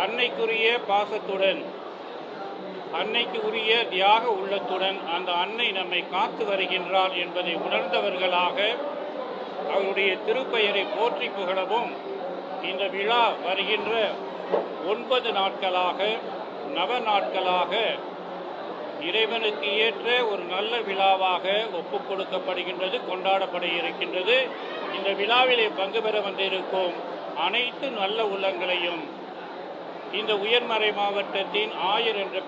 அன்னைக்குரிய பாசத்துடன், அன்னைக்கு உரிய தியாக உள்ளத்துடன் அந்த அன்னை நம்மை காத்து வருகின்றாள் என்பதை உணர்ந்தவர்களாக அவருடைய திருப்பெயரை போற்றி புகழவும் இந்த விழா வருகின்ற 9 நாட்களாக, நவ நாட்களாக இறைவனுக்கு ஏற்ற ஒரு நல்ல விழாவாக ஒப்புக் கொடுக்கப்படுகின்றது, கொண்டாடப்பட இருக்கின்றது. இந்த விழாவிலே பங்கு பெற வந்திருக்கும் அனைத்து நல்ல உள்ளங்களையும் இந்த உயர்மறை மாவட்டத்தின் ஆயர் என்ற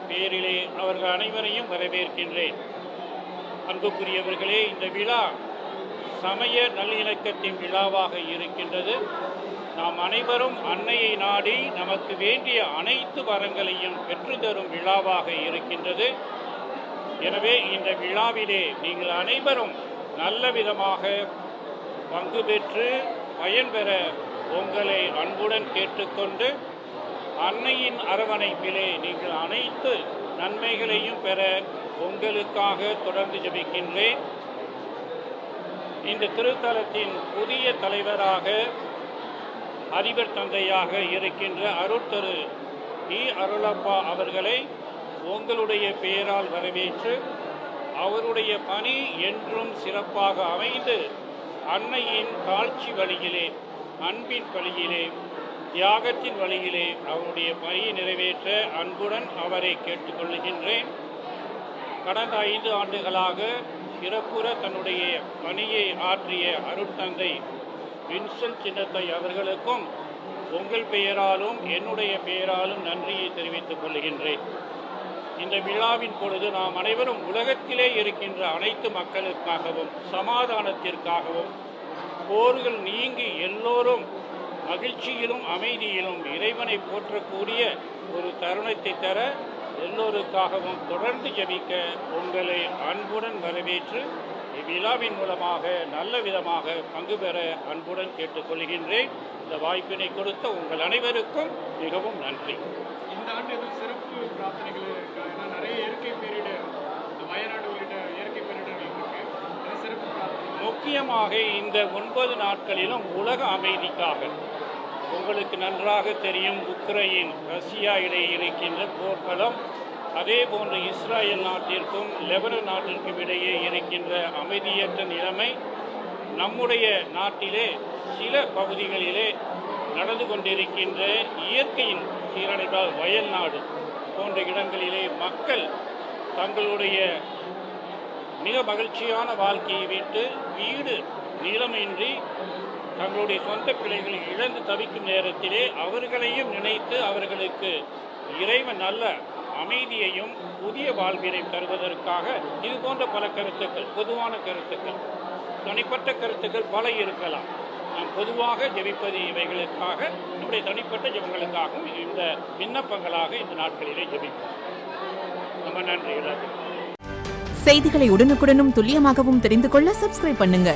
பெயரிலே அவர்கள் அனைவரையும் வரவேற்கின்றேன். அன்புக்குரியவர்களே, இந்த விழா சமய நல்லிணக்கத்தின் விழாவாக இருக்கின்றது. நாம் அனைவரும் அன்னையை நாடி நமக்கு வேண்டிய அனைத்து வரங்களையும் பெற்றுத்தரும் விழாவாக இருக்கின்றது. எனவே இந்த விழாவிலே நீங்கள் அனைவரும் நல்ல விதமாக பங்கு பெற்று பயன்பெற உங்களை அன்புடன் கேட்டுக்கொண்டு, அன்னையின் அரவணைப்பிலே நீங்கள் அனைத்து நன்மைகளையும் பெற உங்களுக்காக தொடர்ந்து ஜெபிக்கின்றேன். இந்த திருத்தலத்தின் புதிய தலைவராக அதிபர் தந்தையாக இருக்கின்ற அருட்திரு இ. அருளப்பா அவர்களை உங்களுடைய பெயரால் வரவேற்று அவருடைய பணி என்றும் சிறப்பாக அமைந்து அன்னையின் தாழ்ச்சி வழியிலே, அன்பின் வழியிலே, தியாகத்தின் வழியிலே அவருடைய பணியை நிறைவேற்ற அன்புடன் அவரை கேட்டுக்கொள்கின்றேன். கடந்த 5 ஆண்டுகளாக சிறப்புற தன்னுடைய பணியை ஆற்றிய அருட்தந்தை வின்சென்ட் சின்னத்தை அவர்களுக்கும் உங்கள் பெயராலும் என்னுடைய பெயராலும் நன்றியை தெரிவித்துக் கொள்கின்றேன். இந்த விழாவின் பொழுது நாம் அனைவரும் உலகத்திலே இருக்கின்ற அனைத்து மக்களுக்காகவும், சமாதானத்திற்காகவும், போர்கள் நீங்கி எல்லோரும் மகிழ்ச்சியிலும் அமைதியிலும் இறைவனை போற்றக்கூடிய ஒரு தருணத்தை தர எல்லோருக்காகவும் தொடர்ந்து ஜெபிக்க உங்களை அன்புடன் வரவேற்று இவ்விழாவின் மூலமாக நல்ல விதமாக பங்கு பெற அன்புடன் கேட்டுக்கொள்கின்றேன். இந்த வாய்ப்பினை கொடுத்த உங்கள் அனைவருக்கும் மிகவும் நன்றி. இந்த ஆண்டு சிறப்பு பிரார்த்தனைகள் இருக்கு. நிறைய இயற்கை பேரிடர், வயநாடு உள்ளிட்ட இயற்கை பேரிடர்கள் இருக்கு. சிறப்பு பிரார்த்தனை முக்கியமாக இந்த 9 நாட்களிலும் உலக அமைதிக்காக, உங்களுக்கு நன்றாக தெரியும் உக்ரைன் ரஷ்யா இடையே இருக்கின்ற போர்க்களம், அதே போன்று இஸ்ரேல் நாட்டிற்கும் லெபனான் நாட்டிற்கும் இடையே இருக்கின்ற அமைதியற்ற நிலைமை, நம்முடைய நாட்டிலே சில பகுதிகளிலே நடந்து கொண்டிருக்கின்ற இயற்கையின் சீரழிவால் வயல்நாடு போன்ற இடங்களிலே மக்கள் தங்களுடைய மிக மகிழ்ச்சியான வாழ்க்கையை விட்டு வீடு நிலமின்றி தங்களுடைய சொந்த பிள்ளைகளை இழந்து தவிக்கும் நேரத்திலே அவர்களையும் நினைத்து அவர்களுக்கு இறைவன் நல்ல அமைதியையும் புதிய வாழ்வினை தருவதற்காக இது போன்ற பல கருத்துக்கள், பொதுவான கருத்துக்கள், தனிப்பட்ட கருத்துக்கள் பல இருக்கலாம். நாம் பொதுவாக ஜெபிப்பது இவைகளுக்காக, நம்முடைய தனிப்பட்ட ஜெபங்களுக்காகவும் இந்த விண்ணப்பங்களாக இந்த நாட்களிலே ஜெபிப்போம். ரொம்ப நன்றி. செய்திகளை உடனுக்குடனும் துல்லியமாகவும் தெரிந்து கொள்ள சப்ஸ்கிரைப் பண்ணுங்க.